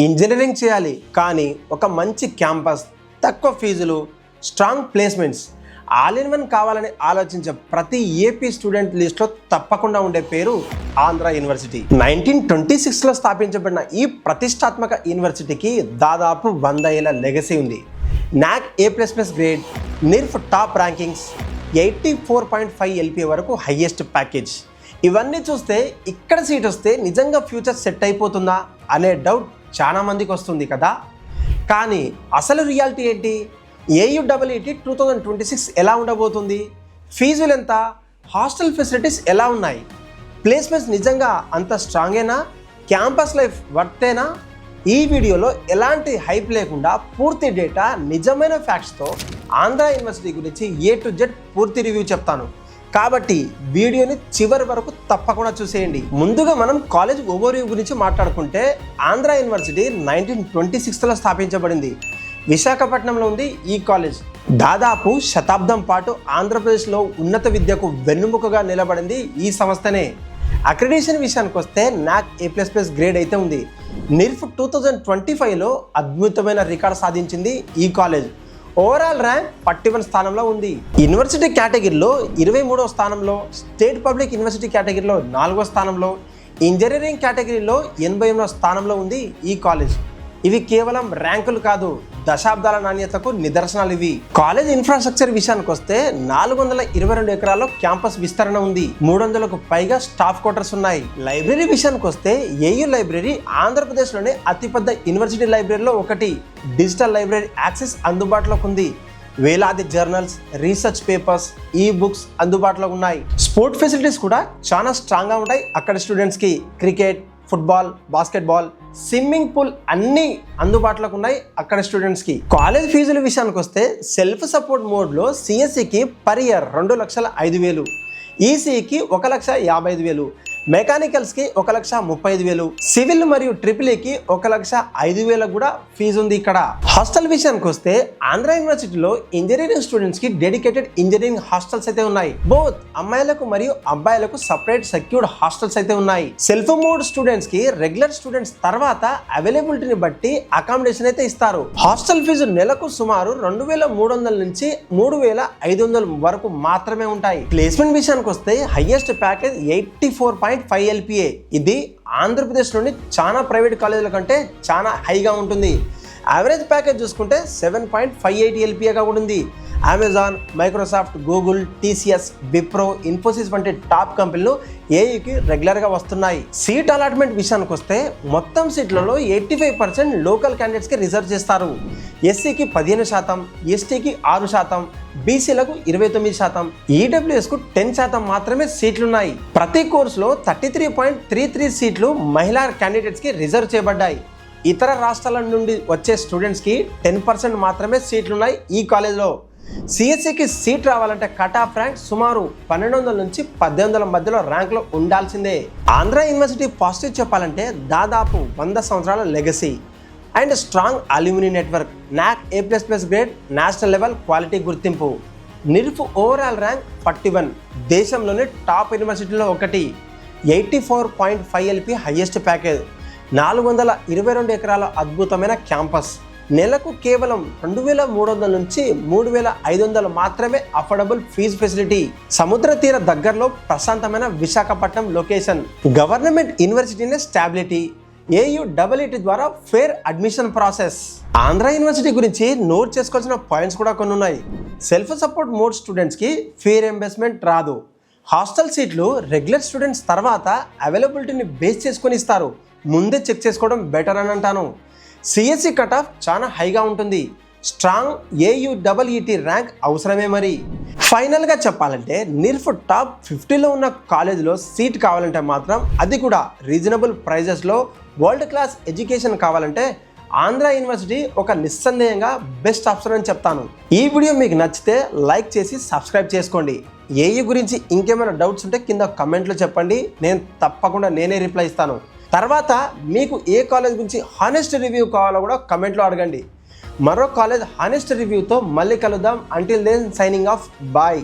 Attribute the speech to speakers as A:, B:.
A: Engineering చేయాలి కానీ ఒక మంచి క్యాంపస్, తక్కువ ఫీజులు, strong placements, all in one కావాలని ఆలోచించే ప్రతి ఏపీ స్టూడెంట్ లిస్ట్లో తప్పకుండా ఉండే పేరు ఆంధ్ర యూనివర్సిటీ. 1926లో స్థాపించబడిన ఈ ప్రతిష్టాత్మక యూనివర్సిటీకి దాదాపు 100 ఏళ్ల లెగసీ ఉంది. నాక్ A++ grade, NIRF top rankings, 84.5 LPA వరకు హైయెస్ట్ ప్యాకేజ్. ఇవన్నీ చూస్తే ఇక్కడ సీట్ వస్తే నిజంగా ఫ్యూచర్ సెట్ అయిపోతుందా అనే డౌట్ చాలా మందికి వస్తుంది కదా. కానీ అసలు రియాలిటీ ఏంటి? AUEET 2026 ఎలా ఉండబోతుంది? ఫీజులు ఎంత? హాస్టల్ ఫెసిలిటీస్ ఎలా ఉన్నాయి? ప్లేస్మెంట్స్ నిజంగా అంత స్ట్రాంగేనా? Campus life వర్తేనా? ఈ వీడియోలో ఎలాంటి హైప్ లేకుండా పూర్తి డేటా, నిజమైన ఫ్యాక్ట్స్తో ఆంధ్ర యూనివర్సిటీ గురించి A to Z పూర్తి రివ్యూ చెప్తాను. కాబట్టి వీడియోని చివరి వరకు తప్పకుండా చూసేయండి. ముందుగా మనం కాలేజ్ ఓవర్వ్యూ గురించి మాట్లాడుకుంటే ఆంధ్ర యూనివర్సిటీ 1926లో స్థాపించబడింది. విశాఖపట్నంలో ఉంది ఈ కాలేజ్. దాదాపు శతాబ్దం పాటు ఆంధ్రప్రదేశ్లో ఉన్నత విద్యకు వెన్నుముకగా నిలబడింది ఈ సంస్థనే. అక్రిడిటేషన్ విషయానికి వస్తే నాక్ A++ గ్రేడ్ అయితే ఉంది. నిర్ఫ్ 2025లో అద్భుతమైన రికార్డ్ సాధించింది ఈ కాలేజ్. ఓవరాల్ ర్యాంక్ 41 స్థానంలో ఉంది. యూనివర్సిటీ కేటగిరీలో 23వ స్థానంలో, స్టేట్ పబ్లిక్ యూనివర్సిటీ కేటగిరీలో 4వ స్థానంలో, ఇంజనీరింగ్ కేటగిరీలో 88వ స్థానంలో ఉంది ఈ కాలేజ్. ఇవి కేవలం ర్యాంకులు కాదు, దశాబ్దాల నాణ్యతకు నిదర్శనాలు ఇవి. కాలేజ్ ఇన్ఫ్రాస్ట్రక్చర్ విషయానికి వస్తే 422 ఎకరాల్లో క్యాంపస్ విస్తరణ ఉంది. 300కు పైగా స్టాఫ్ క్వార్టర్స్ ఉన్నాయి. లైబ్రరీ విషయానికి వస్తే AU లైబ్రరీ ఆంధ్రప్రదేశ్లోనే అతిపెద్ద యూనివర్సిటీ లైబ్రరీలో ఒకటి. డిజిటల్ లైబ్రరీ యాక్సెస్ అందుబాటులోకి ఉంది. వేలాది జర్నల్స్, రీసెర్చ్ పేపర్స్, బుక్స్ అందుబాటులో ఉన్నాయి. స్పోర్ట్ ఫెసిలిటీస్ కూడా చాలా స్ట్రాంగ్గా ఉంటాయి అక్కడ స్టూడెంట్స్కి. Cricket, football, basketball, swimming pool అన్నీ అందుబాటులోకి ఉన్నాయి అక్కడ స్టూడెంట్స్కి. కాలేజ్ ఫీజుల విషయానికి వస్తే సెల్ఫ్ సపోర్ట్ మోడ్లో CSEకి పర్ ఇయర్ 2,05,000, ECEకి 1,55,000, మెకానికల్స్కి 1,35,000, సివిల్ మరియు EEEకి 1,05,000 కూడా ఫీజు ఉంది ఇక్కడ. హాస్టల్ విషయానికి వస్తే ఆంధ్ర యూనివర్సిటీలో ఇంజనీరింగ్ స్టూడెంట్స్కి డెడికేటెడ్ ఇంజనీరింగ్ హాస్టల్స్ అయితే ఉన్నాయి. బోత్ అమ్మాయిలకు మరియు అబ్బాయిలకు సపరేట్ సెక్యూర్డ్ హాస్టల్స్ అయితే ఉన్నాయి. సెల్ఫ్ మోడ్ స్టూడెంట్స్కి రెగ్యులర్ స్టూడెంట్స్ తర్వాత అవైలబిలిటీని బట్టి అకామిడేషన్ అయితే ఇస్తారు. హాస్టల్ ఫీజు నెలకు సుమారు 2,300 నుంచి 3,500 వరకు మాత్రమే ఉంటాయి. ప్లేస్మెంట్ విషయానికి వస్తే హైయెస్ట్ ప్యాకేజ్ 84.5 LPA. ఇది ఆంధ్రప్రదేశ్లోని చాలా ప్రైవేట్ కాలేజీల కంటే చాలా హైగా ఉంటుంది. యావరేజ్ ప్యాకేజ్ చూసుకుంటే 7.58 LPAగా ఉంటుంది. Amazon, Microsoft, Google, TCS, Wipro, Infosys వంటి టాప్ కంపెనీలు AUకి రెగ్యులర్గా వస్తున్నాయి. సీట్ అలాట్మెంట్ విషయానికి వస్తే మొత్తం సీట్లలో 85% లోకల్ క్యాండిడేట్స్కి రిజర్వ్ చేస్తారు. SCకి 15%, STకి 6%, BCలకు 29%, EWSకు 10% మాత్రమే సీట్లున్నాయి. ప్రతి కోర్సులో 33.33 సీట్లు మహిళా క్యాండిడేట్స్కి రిజర్వ్ చేయబడ్డాయి. ఇతర రాష్ట్రాల నుండి వచ్చే స్టూడెంట్స్కి 10% మాత్రమే సీట్లున్నాయి ఈ కాలేజ్లో. CSEకి సీట్ రావాలంటే కట్ ఆఫ్ ర్యాంక్ సుమారు 1,200 నుంచి 1,800 మధ్యలో ర్యాంక్లో ఉండాల్సిందే. ఆంధ్ర యూనివర్సిటీ పాజిటివ్ చెప్పాలంటే దాదాపు 100 సంవత్సరాల legacy and strong alumni network, నాక్ A++ grade, national level quality గుర్తింపు. నిర్ఫ్ ఓవరాల్ ర్యాంక్ 41, దేశంలోనే టాప్ యూనివర్సిటీలో ఒకటి. 84.5 LPA హైయెస్ట్ ప్యాకేజ్, 422 ఎకరాల అద్భుతమైన క్యాంపస్. నెలకు కేవలం 2,300 నుంచి 3,500 మాత్రమే అఫోర్డబుల్ ఫీజు ఫెసిలిటీ. సముద్ర తీర దగ్గరలో ప్రశాంతమైన విశాఖపట్నం లొకేషన్. గవర్నమెంట్ యూనివర్సిటీనే స్టాబిలిటీ. AUEET ద్వారా fair admission process. Andhra university గురించి నోట్ చేసుకోవాల్సిన పాయింట్స్ కూడా కొన్ని ఉన్నాయి. సెల్ఫ్ సపోర్ట్ మోడ్ స్టూడెంట్స్కి ఫీ రీయింబర్స్మెంట్ రాదు. హాస్టల్ సీట్లు రెగ్యులర్ స్టూడెంట్స్ తర్వాత అవైలబిలిటీని బేస్ చేసుకొని ఇస్తారు. ముందే చెక్ చేసుకోవడం బెటర్ అని అంటాను. CSE కట్ ఆఫ్ చాలా హైగా ఉంటుంది. స్ట్రాంగ్ AUEET ర్యాంక్ అవసరమే. మరి ఫైనల్గా చెప్పాలంటే నిర్ఫ్ టాప్ 50లో ఉన్న కాలేజీలో సీట్ కావాలంటే మాత్రం, అది కూడా రీజనబుల్ ప్రైజెస్లో వరల్డ్ క్లాస్ ఎడ్యుకేషన్ కావాలంటే ఆంధ్ర యూనివర్సిటీ ఒక నిస్సందేహంగా బెస్ట్ ఆప్షన్ అని చెప్తాను. ఈ వీడియో మీకు నచ్చితే లైక్ చేసి సబ్స్క్రైబ్ చేసుకోండి. AU గురించి ఇంకేమైనా డౌట్స్ ఉంటే కింద కమెంట్లో చెప్పండి, నేను తప్పకుండా రిప్లై ఇస్తాను. తర్వాత మీకు ఏ కాలేజ్ గురించి హానెస్ట్ రివ్యూ కావాలో కూడా కమెంట్లో అడగండి. మరో కాలేజ్ హానెస్ట్ రివ్యూతో మళ్ళీ కలుద్దాం. Until then signing off, bye.